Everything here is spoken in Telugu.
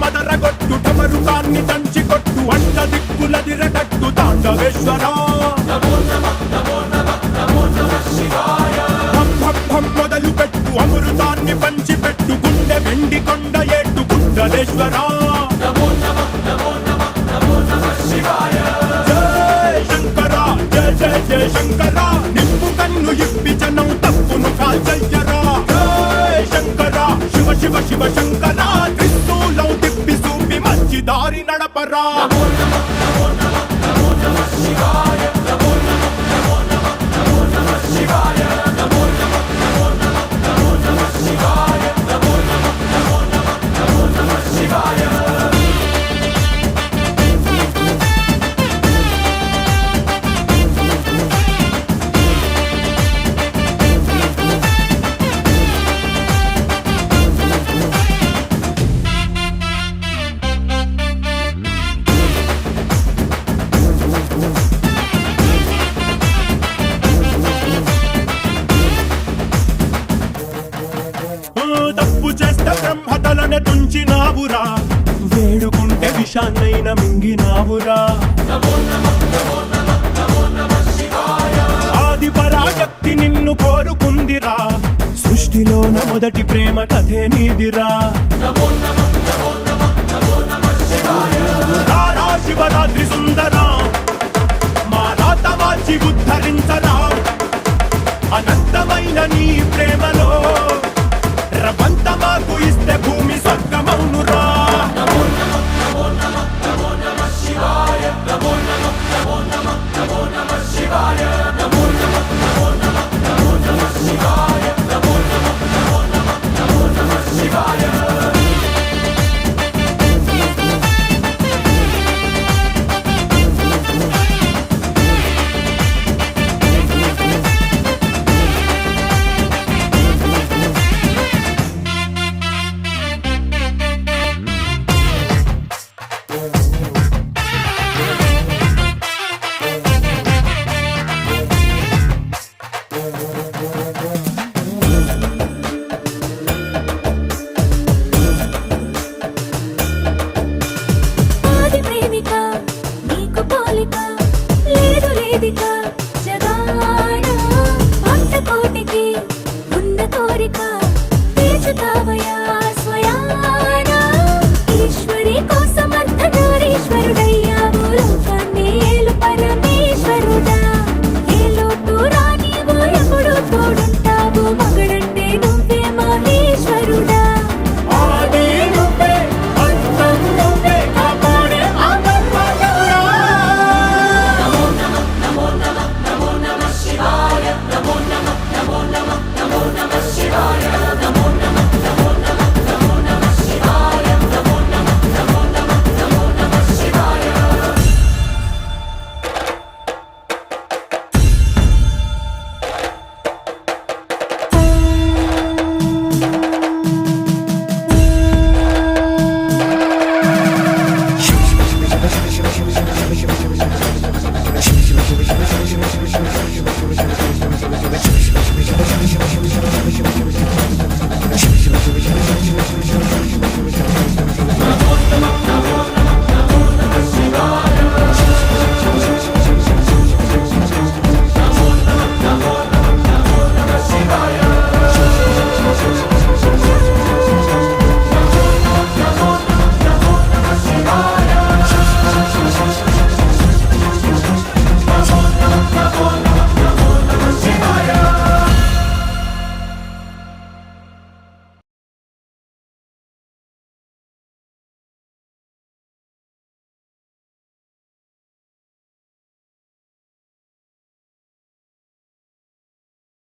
మదరగొట్టు ఢమరుకాన్ని దంచి కొట్టు అడ్డ దిక్కులదిరగట్టు తాండవేశ్వర మొదలు పెట్టు అమృతాన్ని పంచి పెట్టు గుండె వెండి కొండ ఏట్టు గుండలేశ్వర జయ శంకర జయ జయ జయ శంకర నిప్పు కన్ను ఇప్పి జనం తప్పును కాల్చయ్యరా జయ శంకర శివ శివ శివ శంకర దారి నడపరా తప్పు చేస్తే బ్రహ్మతలనే తుంచినావురా వేడుకుంటే విషాన్నైన మింగినావురా ఆది పరాశక్తి నిన్ను కోరుకుందిరా సృష్టిలోన మొదటి ప్రేమ కథే నీదిరా శివరాత్రి సుందరా మా రాత మార్చి ఉద్ధరించరా అనంతమైన నీ ప్రేమలో